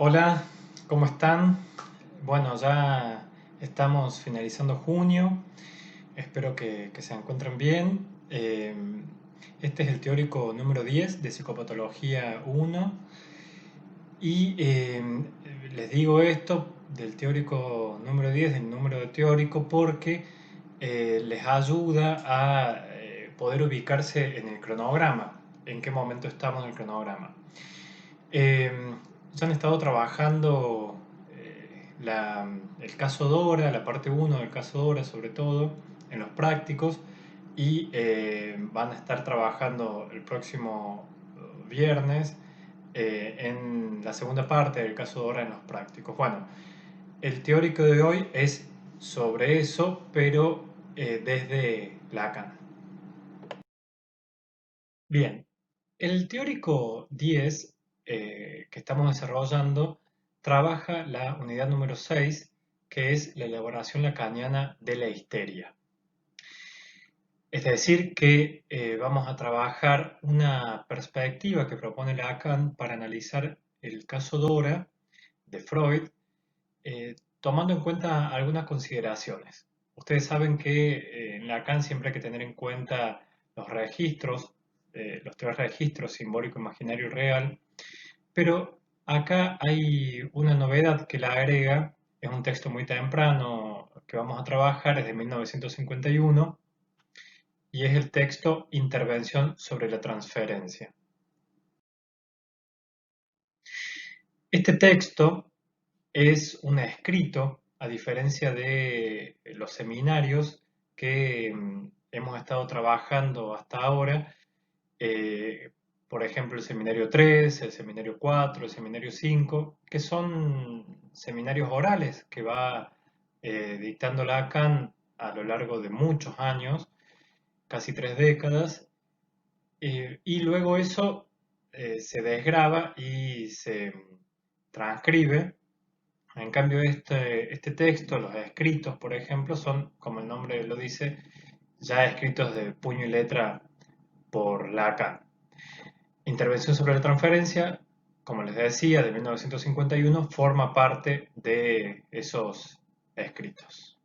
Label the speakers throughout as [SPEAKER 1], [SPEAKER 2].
[SPEAKER 1] Hola, ¿cómo están? Bueno, ya estamos finalizando junio, espero que se encuentren bien. Este es el teórico número 10 de Psicopatología 1 y les digo esto del teórico número 10, del número de teórico, porque les ayuda a poder ubicarse en el cronograma, en qué momento estamos en el cronograma. Eh, ya han estado trabajando el caso Dora, la parte uno del caso Dora sobre todo, en los prácticos, y van a estar trabajando el próximo viernes en la segunda parte del caso Dora en los prácticos. Bueno, el teórico de hoy es sobre eso, pero desde Lacan. Bien, el teórico 10 que estamos desarrollando trabaja la unidad número 6, que es la elaboración lacaniana de la histeria. Es decir, que vamos a trabajar una perspectiva que propone Lacan para analizar el caso Dora de Freud, tomando en cuenta algunas consideraciones. Ustedes saben que en Lacan siempre hay que tener en cuenta los registros, los tres registros, simbólico, imaginario y real, pero acá hay una novedad que la agrega, es un texto muy temprano que vamos a trabajar, es de 1951, y es el texto Intervención sobre la transferencia. Este texto es un escrito, a diferencia de los seminarios que hemos estado trabajando hasta ahora, eh, por ejemplo el seminario 3, el seminario 4, el seminario 5, que son seminarios orales que va dictando Lacan a lo largo de muchos años, casi 3 décadas, y luego eso se desgraba y se transcribe. En cambio, este texto, los escritos, por ejemplo, son, como el nombre lo dice, ya escritos de puño y letra por Lacan. Intervención sobre la transferencia, como les decía, de 1951, forma parte de esos escritos.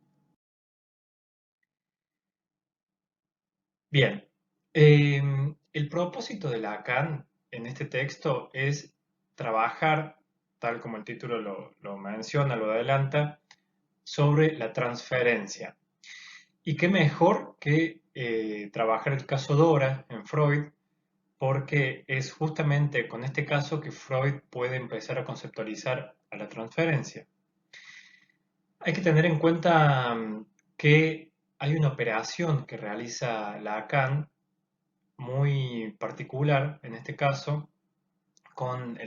[SPEAKER 1] Bien, el propósito de Lacan en este texto es trabajar, tal como el título lo menciona, lo adelanta, sobre la transferencia. Y qué mejor que trabajar el caso Dora en Freud, porque es justamente con este caso que Freud puede empezar a conceptualizar a la transferencia. Hay que tener en cuenta que hay una operación que realiza Lacan muy particular, en este caso, con,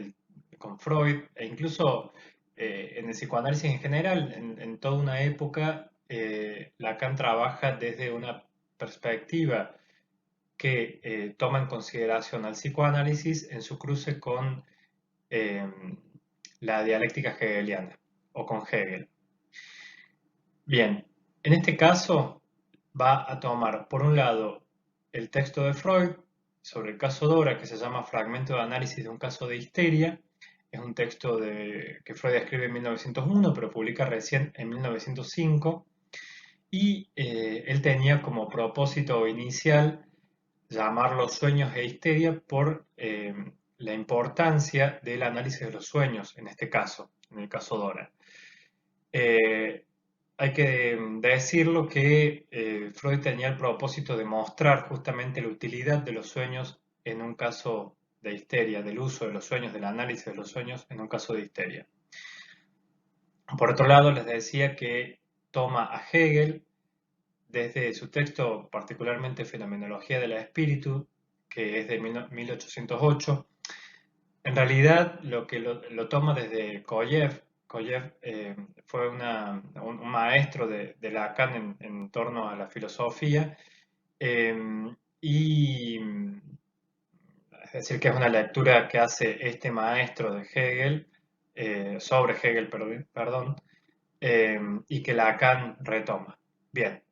[SPEAKER 1] con Freud, e incluso en el psicoanálisis en general, en toda una época, Lacan trabaja desde una perspectiva que toma en consideración al psicoanálisis en su cruce con eh, la dialéctica hegeliana o con Hegel. Bien, en este caso va a tomar, por un lado, el texto de Freud sobre el caso Dora, que se llama Fragmento de análisis de un caso de histeria. Es un texto que Freud escribe en 1901, pero publica recién en 1905. Y él tenía como propósito inicial llamarlos sueños e histeria por la importancia del análisis de los sueños, en este caso, en el caso Dora. Eh, Hay que decirlo que Freud tenía el propósito de mostrar justamente la utilidad de los sueños en un caso de histeria, del uso de los sueños, del análisis de los sueños en un caso de histeria. Por otro lado, les decía que toma a Hegel desde su texto, particularmente Fenomenología del Espíritu, que es de 1808. En realidad, lo que lo toma desde Koyev. Koyev fue un maestro de Lacan en torno a la filosofía, eh, y es decir, que es una lectura que hace este maestro de Hegel, sobre Hegel, perdón, y que Lacan retoma. Bien,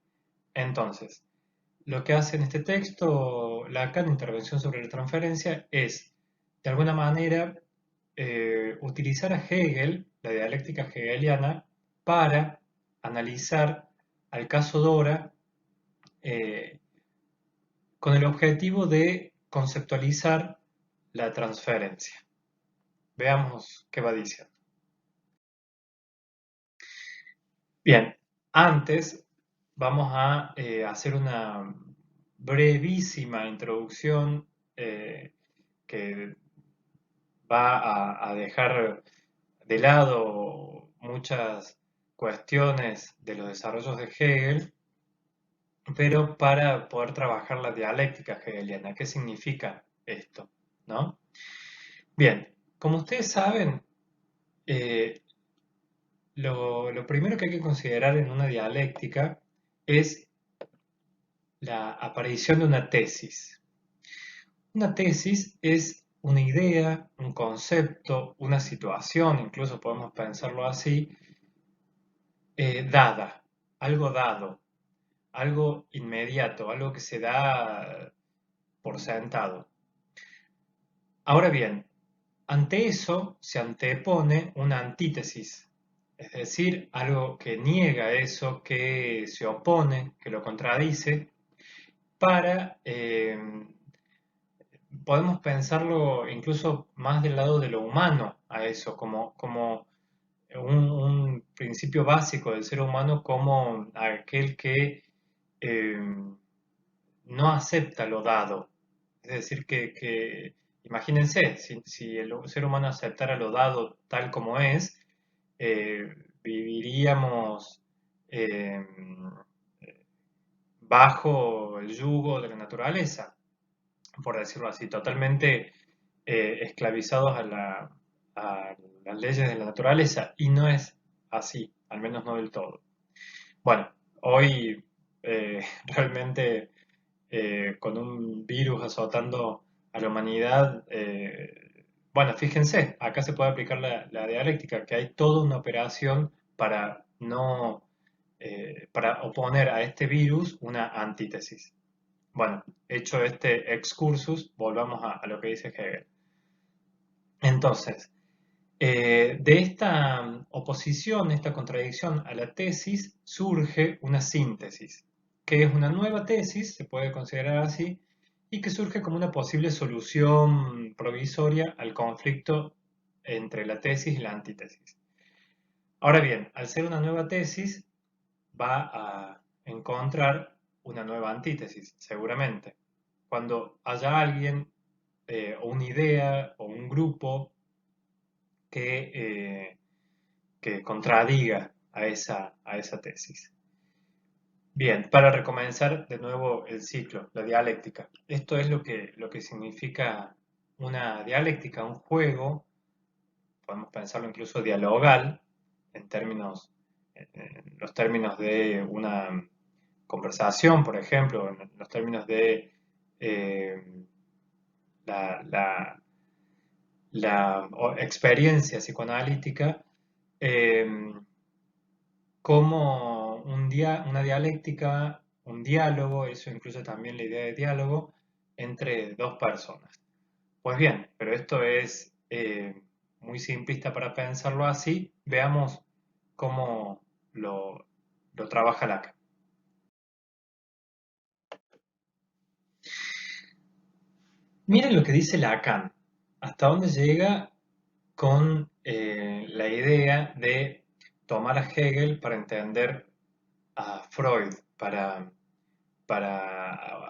[SPEAKER 1] entonces, lo que hace en este texto Lacan, Intervención sobre la transferencia, es, de alguna manera, utilizar a Hegel, la dialéctica hegeliana, para analizar al caso Dora con el objetivo de conceptualizar la transferencia. Veamos qué va diciendo. Bien, antes vamos a hacer una brevísima introducción que va a dejar de lado muchas cuestiones de los desarrollos de Hegel, pero para poder trabajar la dialéctica hegeliana. ¿Qué significa esto? ¿No? Bien, como ustedes saben, eh, lo primero que hay que considerar en una dialéctica es la aparición de una tesis. Una tesis es una idea, un concepto, una situación, incluso podemos pensarlo así, dado, algo inmediato, algo que se da por sentado. Ahora bien, ante eso se antepone una antítesis, es decir, algo que niega eso, que se opone, que lo contradice, para, podemos pensarlo incluso más del lado de lo humano a eso, como un principio básico del ser humano, como aquel que eh, no acepta lo dado. Es decir, imagínense, si el ser humano aceptara lo dado tal como es, viviríamos eh, bajo el yugo de la naturaleza, por decirlo así, totalmente esclavizados a las leyes de la naturaleza, y no es así, al menos no del todo. Bueno, hoy realmente con un virus azotando a la humanidad, bueno, fíjense, acá se puede aplicar la dialéctica, que hay toda una operación para no, para oponer a este virus una antítesis. Bueno, hecho este excursus, volvamos a lo que dice Hegel. Entonces, de esta oposición, esta contradicción a la tesis, surge una síntesis, que es una nueva tesis, se puede considerar así, y que surge como una posible solución provisoria al conflicto entre la tesis y la antítesis. Ahora bien, al ser una nueva tesis, va a encontrar una nueva antítesis, seguramente. Cuando haya alguien, o una idea, o un grupo que, que contradiga a esa tesis. Bien, para recomenzar de nuevo el ciclo, la dialéctica. Esto es lo que significa una dialéctica, un juego, podemos pensarlo incluso dialogal, en los términos de una conversación, por ejemplo, en los términos de eh, la, la- experiencia psicoanalítica, eh, como una dialéctica, un diálogo, eso incluye también la idea de diálogo entre dos personas. Pues bien, pero esto es muy simplista para pensarlo así. Veamos cómo lo trabaja Lacan. Miren lo que dice Lacan, hasta dónde llega con la idea de tomar a Hegel para entender a Freud, para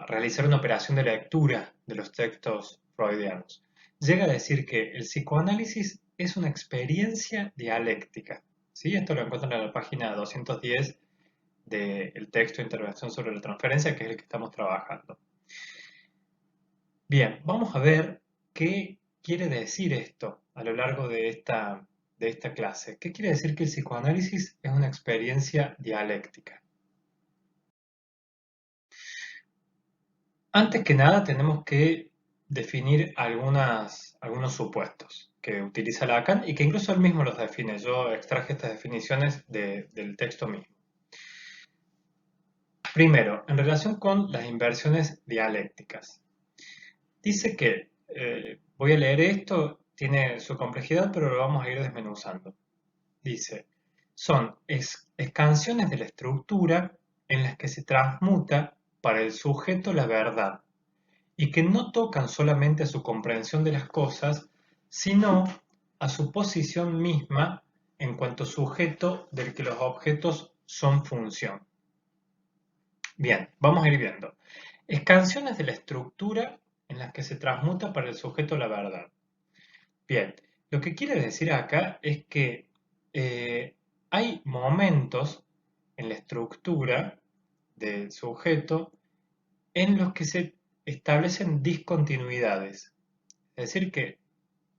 [SPEAKER 1] realizar una operación de lectura de los textos freudianos. Llega a decir que el psicoanálisis es una experiencia dialéctica. ¿Sí? Esto lo encuentran en la página 210 del texto de Intervención sobre la transferencia, que es el que estamos trabajando. Bien, vamos a ver qué quiere decir esto a lo largo de esta clase. ¿Qué quiere decir que el psicoanálisis es una experiencia dialéctica? Antes que nada tenemos que definir algunos supuestos que utiliza Lacan y que incluso él mismo los define. Yo extraje estas definiciones del texto mismo. Primero, en relación con las inversiones dialécticas. Dice que, voy a leer esto tiene su complejidad, pero lo vamos a ir desmenuzando. Dice, son escansiones de la estructura en las que se transmuta para el sujeto la verdad y que no tocan solamente a su comprensión de las cosas, sino a su posición misma en cuanto sujeto del que los objetos son función. Bien, vamos a ir viendo. Escansiones de la estructura en las que se transmuta para el sujeto la verdad. Bien, lo que quiere decir acá es que hay momentos en la estructura del sujeto en los que se establecen discontinuidades. Es decir, que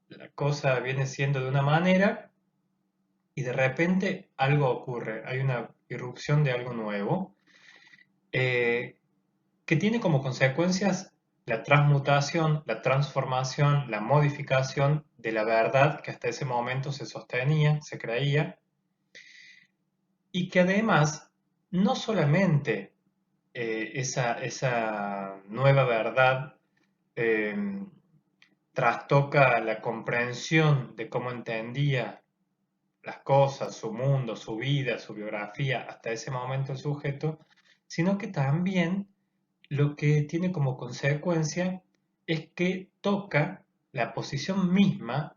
[SPEAKER 1] la cosa viene siendo de una manera y de repente algo ocurre, hay una irrupción de algo nuevo eh, que tiene como consecuencias la transmutación, la transformación, la modificación de la verdad que hasta ese momento se sostenía, se creía, y que además no solamente esa nueva verdad eh, trastoca la comprensión de cómo entendía las cosas, su mundo, su vida, su biografía, hasta ese momento el sujeto, sino que también lo que tiene como consecuencia es que toca la posición misma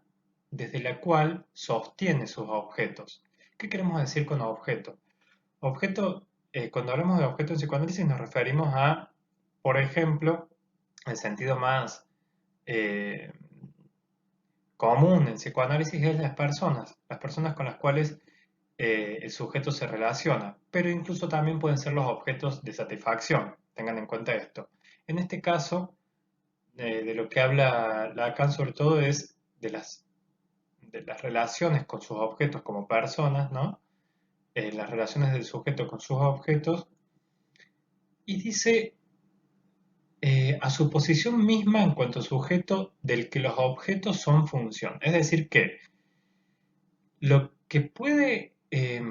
[SPEAKER 1] desde la cual sostiene sus objetos. ¿Qué queremos decir con objeto? Objeto, cuando hablamos de objeto en psicoanálisis nos referimos a, por ejemplo, el sentido más eh, común en psicoanálisis es las personas con las cuales el sujeto se relaciona, pero incluso también pueden ser los objetos de satisfacción, tengan en cuenta esto. En este caso, de lo que habla Lacan sobre todo es de las relaciones con sus objetos como personas, ¿no? Las relaciones del sujeto con sus objetos, y dice a su posición misma en cuanto a sujeto del que los objetos son función. Es decir, que lo que puede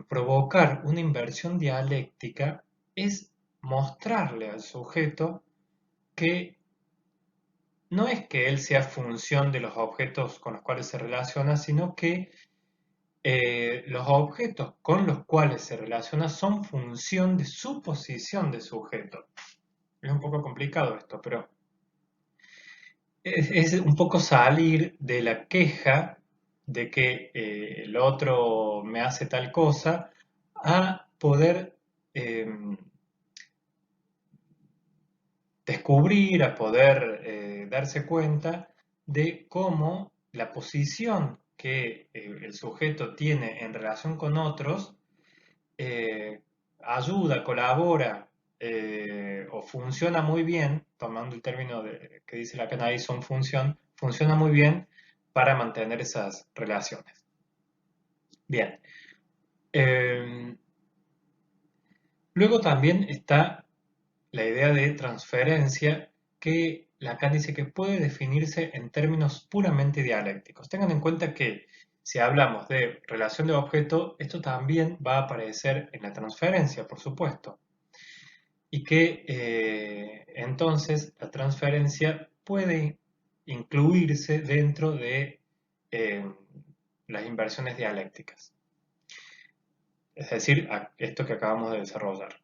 [SPEAKER 1] provocar una inversión dialéctica es mostrarle al sujeto que no es que él sea función de los objetos con los cuales se relaciona, sino que los objetos con los cuales se relaciona son función de su posición de sujeto. Es un poco complicado esto, pero es un poco salir de la queja de que el otro me hace tal cosa a poder eh, descubrir, a poder darse cuenta de cómo la posición que el sujeto tiene en relación con otros eh, ayuda, colabora o funciona muy bien, tomando el término que dice Lacan ahí, son función, funciona muy bien para mantener esas relaciones. Bien. Eh, luego también está la idea de transferencia que Lacan dice que puede definirse en términos puramente dialécticos. Tengan en cuenta que si hablamos de relación de objeto, esto también va a aparecer en la transferencia, por supuesto. Y que entonces la transferencia puede incluirse dentro de eh, las inversiones dialécticas. Es decir, esto que acabamos de desarrollar.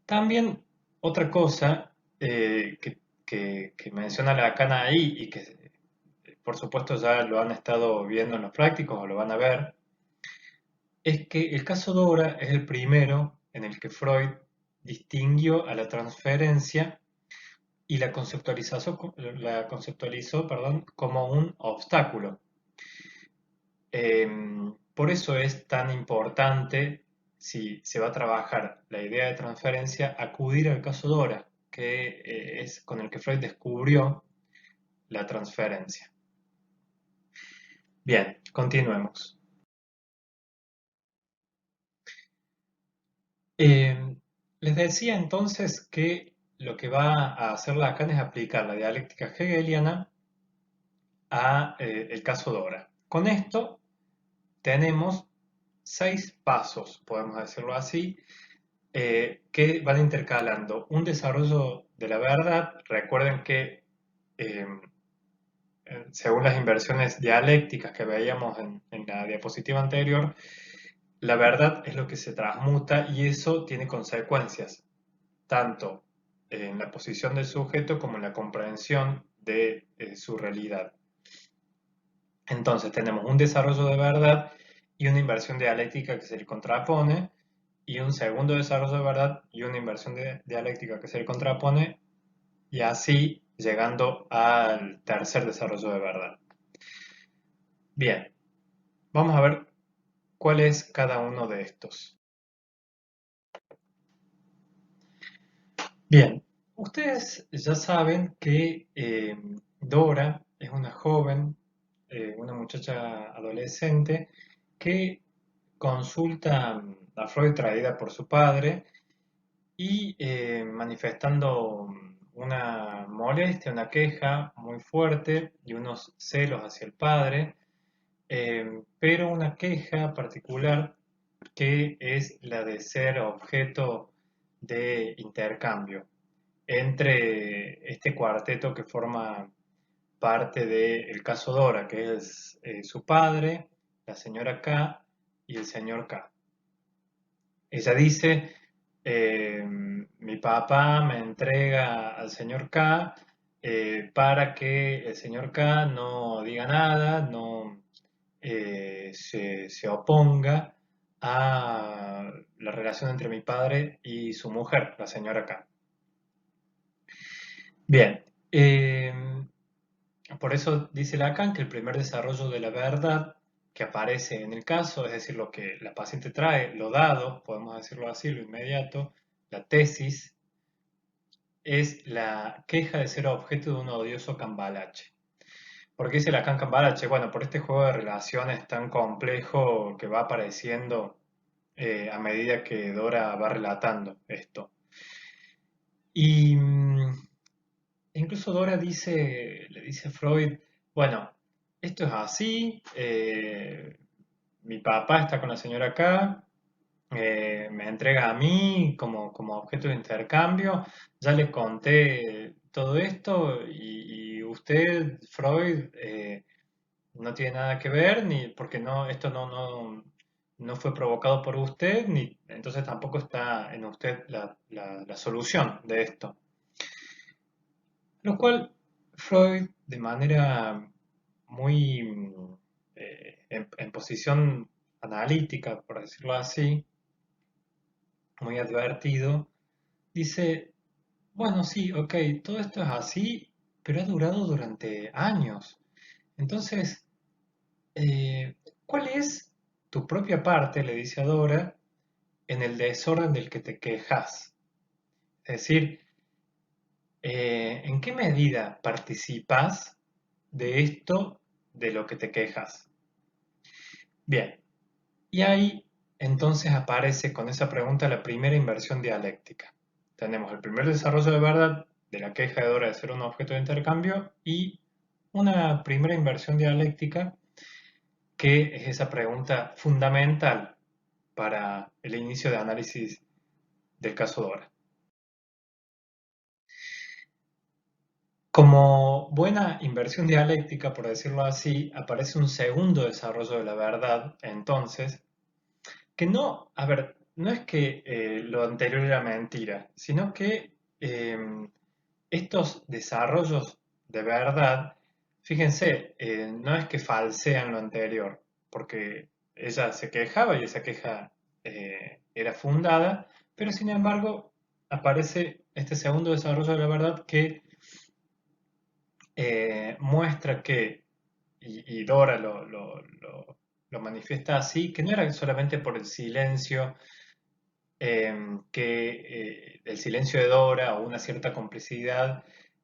[SPEAKER 1] También otra cosa que menciona Lacan ahí y que por supuesto ya lo han estado viendo en los prácticos o lo van a ver, es que el caso Dora es el primero en el que Freud distinguió a la transferencia y la conceptualizó, perdón, como un obstáculo. Por eso es tan importante, si se va a trabajar la idea de transferencia, acudir al caso Dora, que es con el que Freud descubrió la transferencia. Bien, continuemos. Les decía entonces que lo que va a hacer Lacan es aplicar la dialéctica hegeliana a el caso Dora. Con esto tenemos 6 pasos, podemos decirlo así, que van intercalando un desarrollo de la verdad. Recuerden que eh, según las inversiones dialécticas que veíamos en la diapositiva anterior, la verdad es lo que se transmuta y eso tiene consecuencias, tanto en la posición del sujeto como en la comprensión de su realidad. Entonces tenemos un desarrollo de verdad y una inversión dialéctica que se le contrapone, y un segundo desarrollo de verdad y una inversión dialéctica que se le contrapone, y así llegando al tercer desarrollo de verdad. Bien, vamos a ver cuál es cada uno de estos. Bien, ustedes ya saben que Dora es una joven, una muchacha adolescente que consulta a Freud traída por su padre y manifestando una molestia, una queja muy fuerte y unos celos hacia el padre, pero una queja particular que es la de ser objeto de intercambio entre este cuarteto que forma parte del caso Dora, que es su padre, la señora K y el señor K. Ella dice, mi papá me entrega al señor K para que el señor K no diga nada, no se oponga a la relación entre mi padre y su mujer, la señora K. Bien, por eso dice Lacan que el primer desarrollo de la verdad que aparece en el caso, es decir, lo que la paciente trae, lo dado, podemos decirlo así, lo inmediato, la tesis, es la queja de ser objeto de un odioso cambalache. ¿Por qué dice Lacan cambalache? Bueno, por este juego de relaciones tan complejo que va apareciendo a medida que Dora va relatando esto. Y incluso Dora le dice a Freud, bueno, esto es así, mi papá está con la señora K, me entrega a mí como objeto de intercambio, ya le conté todo esto y usted, Freud, no tiene nada que ver, ni porque esto no fue provocado por usted, ni entonces tampoco está en usted la solución de esto. Lo cual Freud, de manera muy en posición analítica, por decirlo así, muy advertido, dice, bueno, sí, ok, todo esto es así, pero ha durado durante años. Entonces, ¿cuál es tu propia parte, le dice a Dora, en el desorden del que te quejas? Es decir, ¿en qué medida participas de esto de lo que te quejas? Bien, y ahí entonces aparece con esa pregunta la primera inversión dialéctica. Tenemos el primer desarrollo de verdad de la queja de Dora de ser un objeto de intercambio y una primera inversión dialéctica que es esa pregunta fundamental para el inicio de análisis del caso Dora. Como buena inversión dialéctica, por decirlo así, aparece un segundo desarrollo de la verdad, entonces, que no, a ver, no es que lo anterior era mentira, sino que estos desarrollos de verdad, fíjense, no es que falsean lo anterior, porque ella se quejaba y esa queja era fundada, pero sin embargo aparece este segundo desarrollo de la verdad que muestra que, y Dora lo manifiesta así, que no era solamente por el silencio, el silencio de Dora o una cierta complicidad,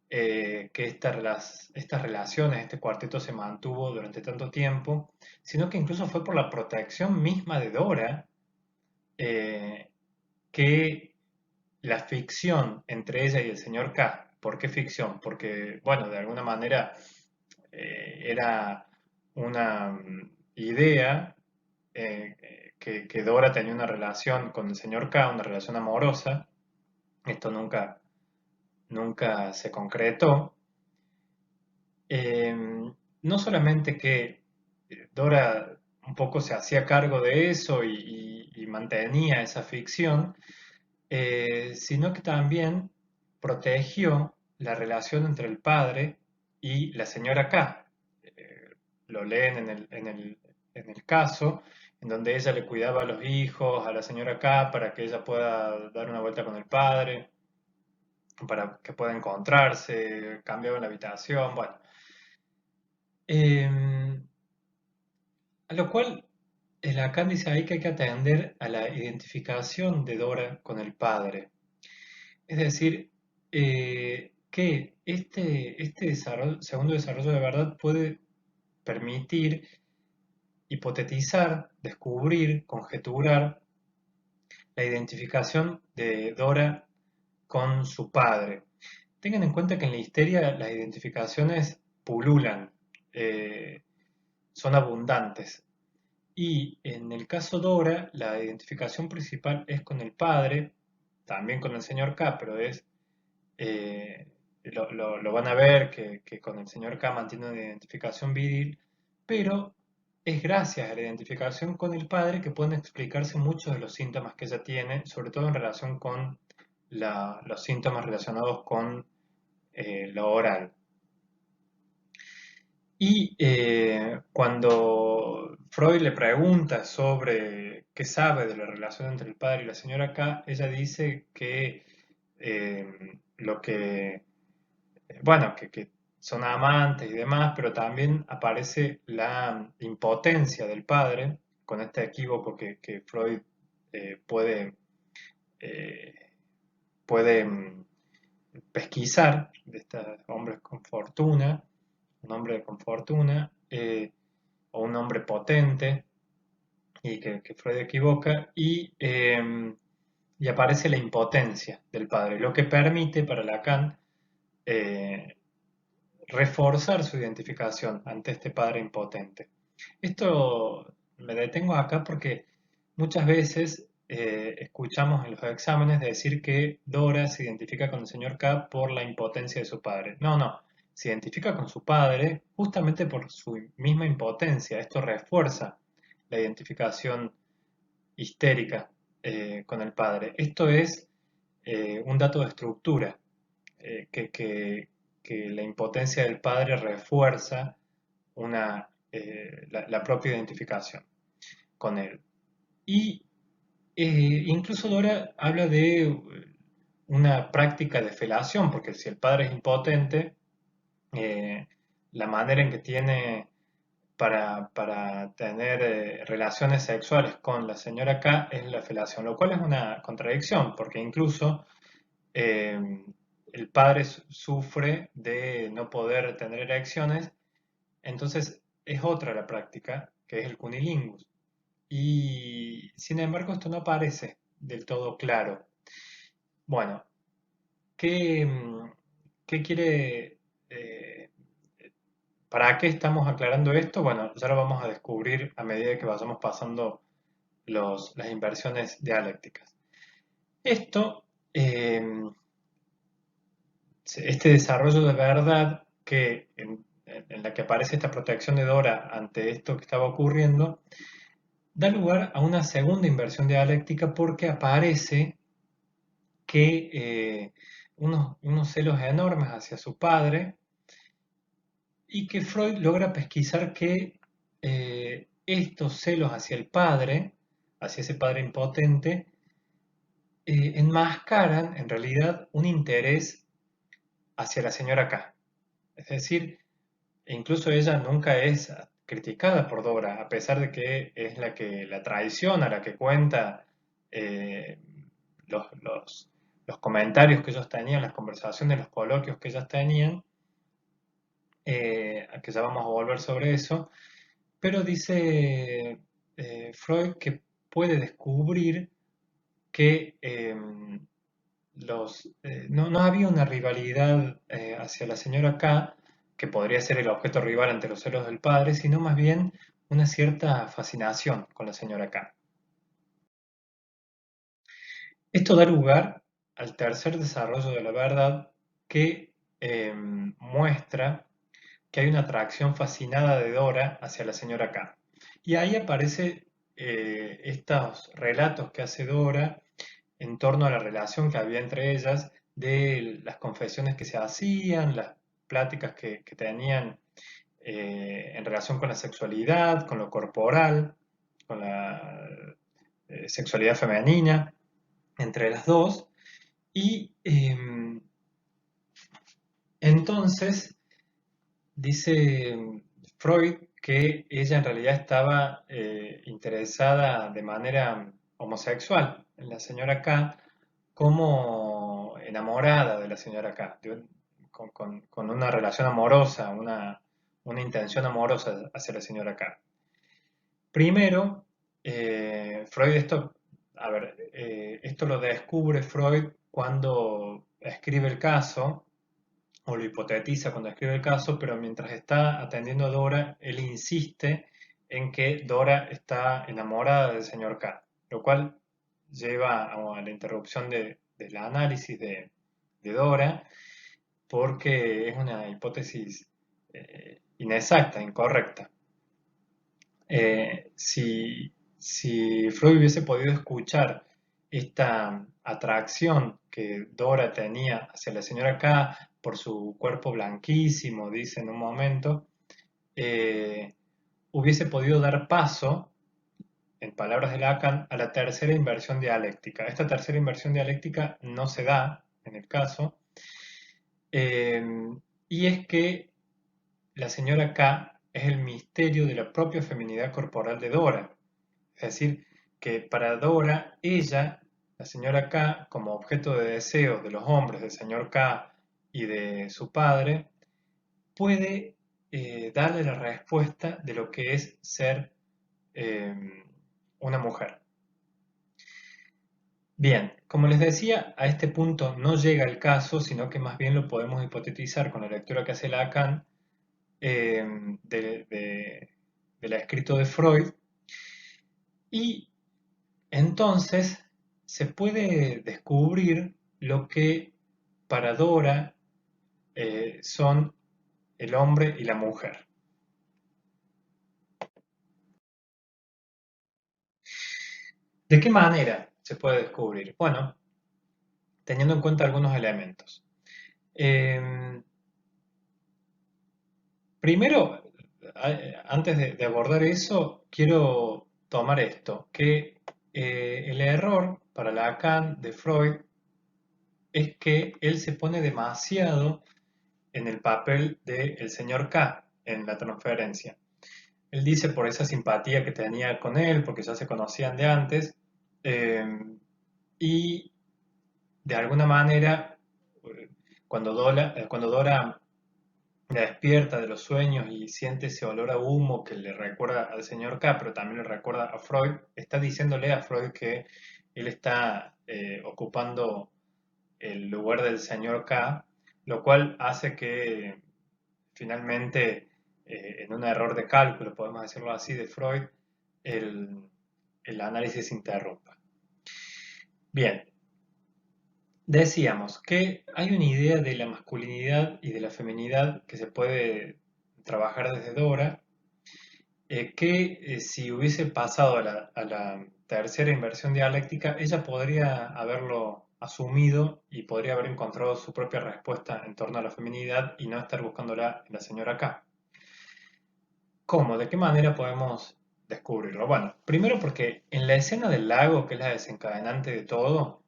[SPEAKER 1] que estas relaciones, este cuarteto se mantuvo durante tanto tiempo, sino que incluso fue por la protección misma de Dora, que la ficción entre ella y el señor K. ¿Por qué ficción? Porque, bueno, de alguna manera era una idea que Dora tenía una relación con el señor K, una relación amorosa. Esto nunca se concretó. no solamente que Dora un poco se hacía cargo de eso y mantenía esa ficción, sino que también protegió la relación entre el padre y la señora K. Lo leen en el caso, en donde ella le cuidaba a los hijos, a la señora K, para que ella pueda dar una vuelta con el padre, para que pueda encontrarse, cambiaba la habitación, bueno. Em, a lo cual Lacan dice ahí que hay que atender a la identificación de Dora con el padre. Es decir, que este segundo desarrollo de verdad puede permitir hipotetizar, descubrir, conjeturar la identificación de Dora con su padre. Tengan en cuenta que en la histeria las identificaciones pululan, eh, son abundantes. Y en el caso Dora, la identificación principal es con el padre, también con el señor K, pero es, eh, lo van a ver que con el señor K mantiene una identificación viril, pero es gracias a la identificación con el padre que pueden explicarse muchos de los síntomas que ella tiene, sobre todo en relación con los síntomas relacionados con lo oral. Y cuando Freud le pregunta sobre qué sabe de la relación entre el padre y la señora K, ella dice que lo que, bueno, que son amantes y demás, pero también aparece la impotencia del padre, con este equívoco que Freud puede, eh, puede pesquisar de estos hombres con fortuna, un hombre con fortuna, o un hombre potente, y que Freud equivoca, y aparece la impotencia del padre, lo que permite para Lacan eh, reforzar su identificación ante este padre impotente. Esto me detengo acá porque muchas veces escuchamos en los exámenes decir que Dora se identifica con el señor K por la impotencia de su padre. No, no, se identifica con su padre justamente por su misma impotencia. Esto refuerza la identificación histérica con el padre. Esto es un dato de estructura, que la impotencia del padre refuerza la propia identificación con él. Y incluso Dora habla de una práctica de felación, porque si el padre es impotente, eh, la manera en que tiene para tener relaciones sexuales con la señora K es la felación, lo cual es una contradicción, porque incluso eh, el padre sufre de no poder tener erecciones, entonces es otra la práctica, que es el cunilingus. Y sin embargo esto no aparece del todo claro. Bueno, ¿qué, qué quiere, eh, para qué estamos aclarando esto? Bueno, ya lo vamos a descubrir a medida que vayamos pasando las inversiones dialécticas. Esto, este desarrollo de verdad en la que aparece esta protección de Dora ante esto que estaba ocurriendo, da lugar a una segunda inversión dialéctica porque aparece que unos celos enormes hacia su padre y que Freud logra pesquisar que estos celos hacia el padre, hacia ese padre impotente, enmascaran en realidad un interés hacia la señora K. Es decir, incluso ella nunca es criticada por Dora, a pesar de que es la que la traiciona, la que cuenta eh, los, los- los comentarios que ellos tenían, las conversaciones, los coloquios que ellas tenían, que ya vamos a volver sobre eso, pero dice Freud que puede descubrir que no había una rivalidad hacia la señora K, que podría ser el objeto rival ante los celos del padre, sino más bien una cierta fascinación con la señora K. Esto da lugar al tercer desarrollo de la verdad que muestra que hay una atracción fascinada de Dora hacia la señora K. Y ahí aparecen estos relatos que hace Dora en torno a la relación que había entre ellas, de las confesiones que se hacían, las pláticas que tenían en relación con la sexualidad, con lo corporal, con la sexualidad femenina, entre las dos. Y entonces dice Freud que ella en realidad estaba interesada de manera homosexual en la señora K, como enamorada de la señora K, con una relación amorosa, una intención amorosa hacia la señora K. Primero, Freud esto lo descubre Freud cuando escribe el caso, o lo hipotetiza cuando escribe el caso, pero mientras está atendiendo a Dora, él insiste en que Dora está enamorada del señor K, lo cual lleva a la interrupción del análisis de Dora, porque es una hipótesis inexacta, incorrecta. Si Freud hubiese podido escuchar esta atracción que Dora tenía hacia la señora K por su cuerpo blanquísimo, dice en un momento, eh, hubiese podido dar paso, en palabras de Lacan, a la tercera inversión dialéctica. Esta tercera inversión dialéctica no se da en el caso, eh, y es que la señora K es el misterio de la propia feminidad corporal de Dora. Es decir, que para Dora, ella, la señora K, como objeto de deseo de los hombres del señor K y de su padre, puede darle la respuesta de lo que es ser eh, una mujer. Bien, como les decía, a este punto no llega el caso, sino que más bien lo podemos hipotetizar con la lectura que hace Lacan eh, del escrito de Freud, y entonces se puede descubrir lo que para Dora son el hombre y la mujer. ¿De qué manera se puede descubrir? Bueno, teniendo en cuenta algunos elementos. Eh, Primero, antes de abordar eso, quiero tomar esto, que el error para Lacan de Freud es que él se pone demasiado en el papel del señor K en la transferencia. Él dice por esa simpatía que tenía con él, porque ya se conocían de antes, eh, y de alguna manera, eh, cuando Dora despierta de los sueños y siente ese olor a humo que le recuerda al señor K, pero también le recuerda a Freud, está diciéndole a Freud que él está ocupando el lugar del señor K, lo cual hace que finalmente, en un error de cálculo, podemos decirlo así, de Freud, el, el análisis se interrumpa. Bien, decíamos que hay una idea de la masculinidad y de la feminidad que se puede trabajar desde Dora, que si hubiese pasado a la tercera inversión dialéctica, ella podría haberlo asumido y podría haber encontrado su propia respuesta en torno a la feminidad y no estar buscándola en la señora K. ¿Cómo? ¿De qué manera podemos descubrirlo? Bueno, primero porque en la escena del lago, que es la desencadenante de todo,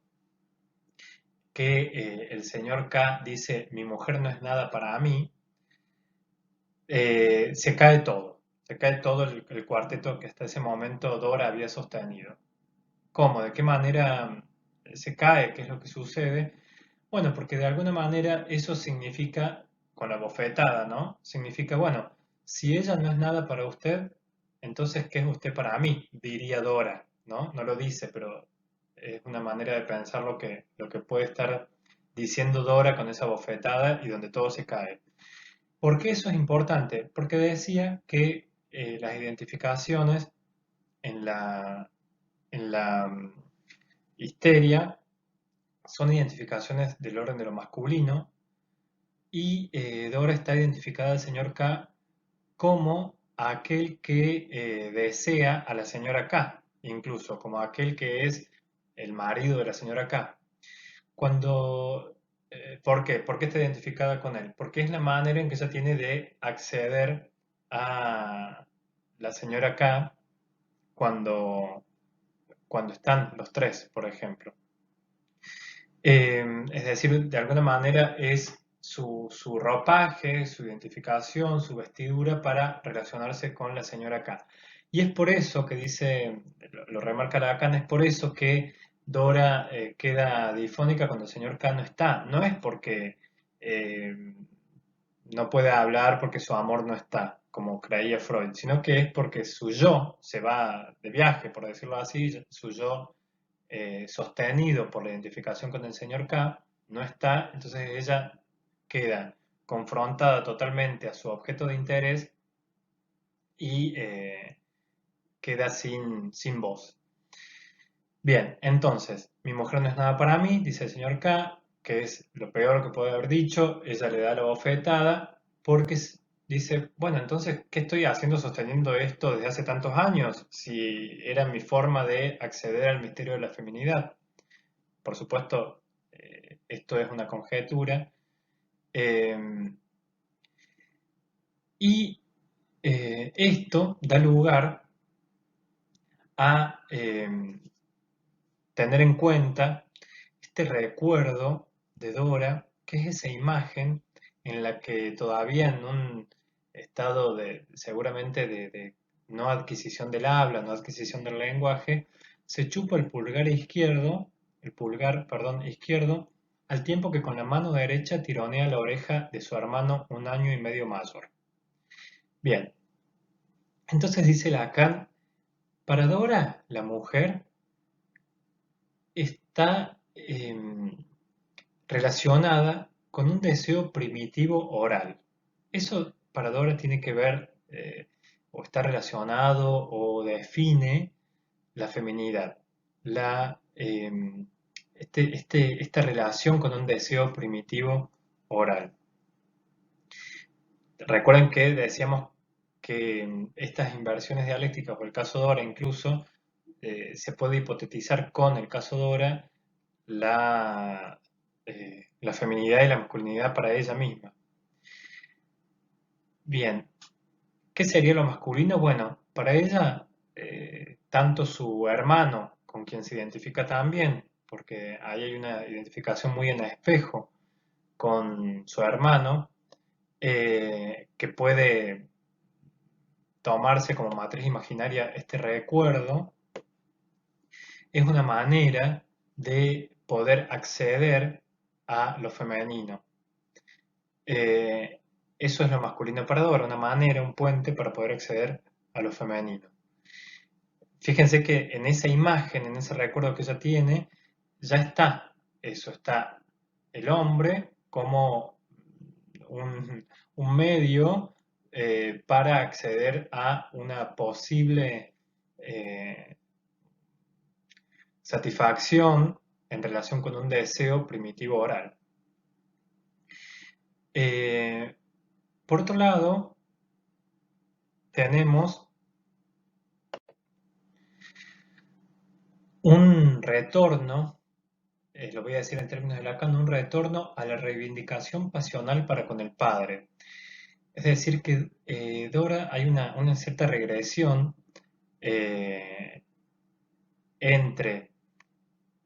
[SPEAKER 1] que el señor K dice, mi mujer no es nada para mí, se cae todo el cuarteto que hasta ese momento Dora había sostenido. ¿Cómo? ¿De qué manera se cae? ¿Qué es lo que sucede? Bueno, porque de alguna manera eso significa, con la bofetada, ¿no? Significa, bueno, si ella no es nada para usted, entonces, ¿qué es usted para mí? Diría Dora, ¿no? No lo dice, pero es una manera de pensar lo que puede estar diciendo Dora con esa bofetada y donde todo se cae. ¿Por qué eso es importante? Porque decía que las identificaciones en la histeria son identificaciones del orden de lo masculino, y Dora está identificada al señor K como aquel que desea a la señora K, incluso como aquel que es el marido de la señora K. ¿Por qué? ¿Por qué está identificada con él? Porque es la manera en que ella tiene de acceder a la señora K cuando, cuando están los tres, por ejemplo. Es decir, de alguna manera es su ropaje, su identificación, su vestidura para relacionarse con la señora K. Y es por eso que dice, lo remarca Lacan, es por eso que Dora queda difónica cuando el señor K no está. No es porque eh, no puede hablar porque su amor no está, como creía Freud, sino que es porque su yo se va de viaje, por decirlo así, su yo sostenido por la identificación con el señor K, no está, entonces ella queda confrontada totalmente a su objeto de interés y queda sin voz. Bien, entonces, mi mujer no es nada para mí, dice el señor K, que es lo peor que puede haber dicho, ella le da la bofetada porque dice, bueno, entonces, ¿qué estoy haciendo sosteniendo esto desde hace tantos años? Si era mi forma de acceder al misterio de la feminidad. Por supuesto, esto es una conjetura. eh, y esto da lugar a tener en cuenta este recuerdo de Dora, que es esa imagen en la que todavía en un estado de seguramente de no adquisición del habla, no adquisición del lenguaje, se chupa el pulgar, perdón, izquierdo, al tiempo que con la mano derecha tironea la oreja de su hermano un año y medio mayor. Bien, entonces dice Lacan, para Dora, la mujer está relacionada con un deseo primitivo oral. Eso para Dora tiene que ver o está relacionado o define la feminidad, esta relación con un deseo primitivo oral. Recuerden que decíamos que estas inversiones dialécticas, o el caso Dora incluso, se puede hipotetizar con el caso Dora la feminidad y la masculinidad para ella misma. Bien, ¿qué sería lo masculino? Bueno, para ella, tanto su hermano, con quien se identifica también, porque ahí hay una identificación muy en espejo con su hermano, que puede tomarse como matriz imaginaria este recuerdo, es una manera de poder acceder a lo femenino. Eh, Eso es lo masculino para Dora, una manera, un puente para poder acceder a lo femenino. Fíjense que en esa imagen, en ese recuerdo que ella tiene, ya está eso, está el hombre como un medio para acceder a una posible eh, satisfacción en relación con un deseo primitivo oral. Eh, por otro lado, tenemos un retorno, lo voy a decir en términos de Lacan, un retorno a la reivindicación pasional para con el padre. Es decir, que Dora hay una cierta regresión eh, entre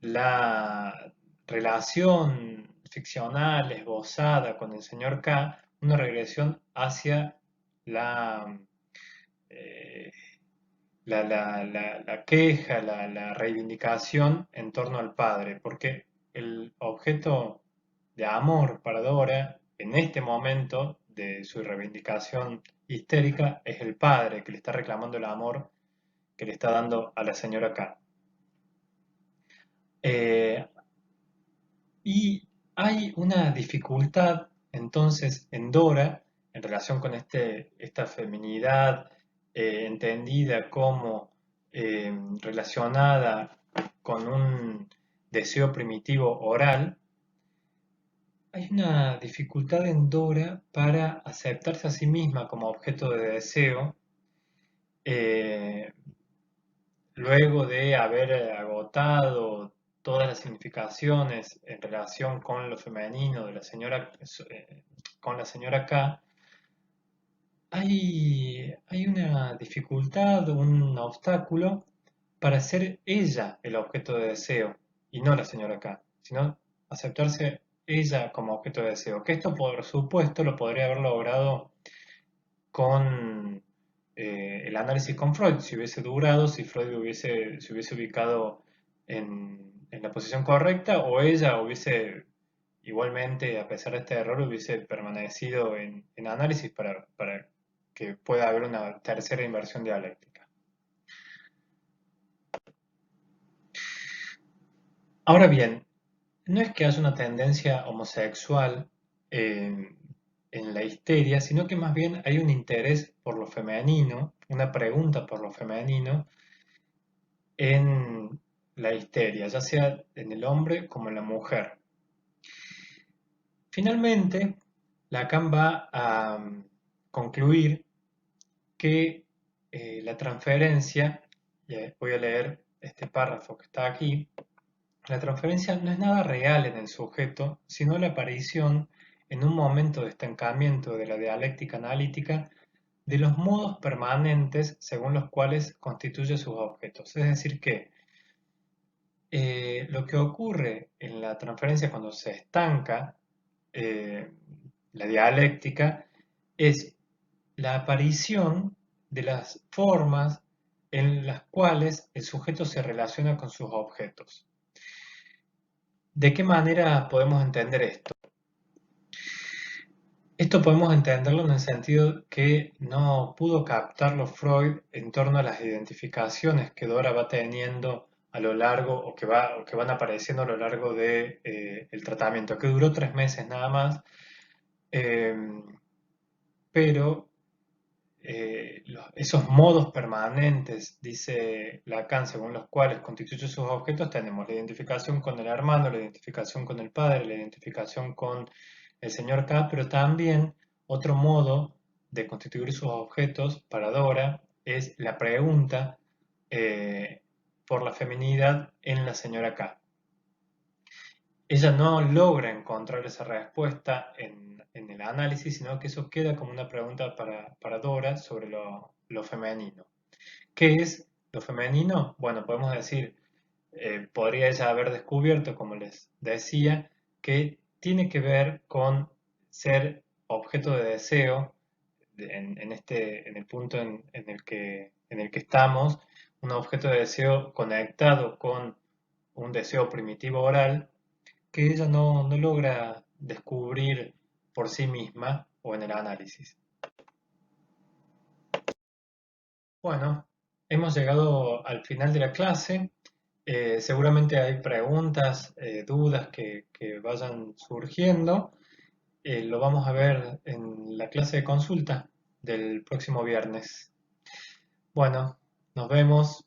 [SPEAKER 1] la relación ficcional esbozada con el señor K, una regresión hacia la, eh, la queja, la reivindicación en torno al padre, porque el objeto de amor para Dora en este momento de su reivindicación histérica es el padre que le está reclamando el amor que le está dando a la señora K. Eh, y hay una dificultad entonces en Dora en relación con esta feminidad entendida como relacionada con un deseo primitivo oral. hay una dificultad en Dora para aceptarse a sí misma como objeto de deseo, eh, luego de haber agotado todas las significaciones en relación con lo femenino de la señora, con la señora K. Hay una dificultad, un obstáculo para ser ella el objeto de deseo y no la señora K, sino aceptarse ella como objeto de deseo. Que esto, por supuesto, lo podría haber logrado con el análisis con Freud, si hubiese durado, si Freud se hubiese ubicado en la posición correcta, o ella hubiese igualmente, a pesar de este error, hubiese permanecido en análisis para que pueda haber una tercera inversión dialéctica. Ahora bien, no es que haya una tendencia homosexual en, en la histeria, sino que más bien hay un interés por lo femenino, una pregunta por lo femenino en la histeria, ya sea en el hombre como en la mujer. Finalmente, Lacan va a concluir que la transferencia, voy a leer este párrafo que está aquí, la transferencia no es nada real en el sujeto, sino la aparición en un momento de estancamiento de la dialéctica analítica de los modos permanentes según los cuales constituye sus objetos. Es decir, que lo que ocurre en la transferencia cuando se estanca eh, la dialéctica es la aparición de las formas en las cuales el sujeto se relaciona con sus objetos. ¿De qué manera podemos entender esto? Esto podemos entenderlo en el sentido que no pudo captarlo Freud en torno a las identificaciones que Dora va teniendo a lo largo o que van apareciendo a lo largo de, el tratamiento, que duró 3 meses nada más, eh, pero esos modos permanentes, dice Lacan, según los cuales constituyen sus objetos, tenemos la identificación con el hermano, la identificación con el padre, la identificación con el señor K, pero también otro modo de constituir sus objetos para Dora es la pregunta por la feminidad en la señora K. Ella no logra encontrar esa respuesta en el análisis, sino que eso queda como una pregunta para Dora sobre lo femenino. ¿Qué es lo femenino? Bueno, podemos decir, podría ella haber descubierto, como les decía, que tiene que ver con ser objeto de deseo en el punto en el que estamos, un objeto de deseo conectado con un deseo primitivo oral que ella no logra descubrir por sí misma o en el análisis. Bueno, hemos llegado al final de la clase. Seguramente hay preguntas, dudas que vayan surgiendo. Lo vamos a ver en la clase de consulta del próximo viernes. Bueno, nos vemos.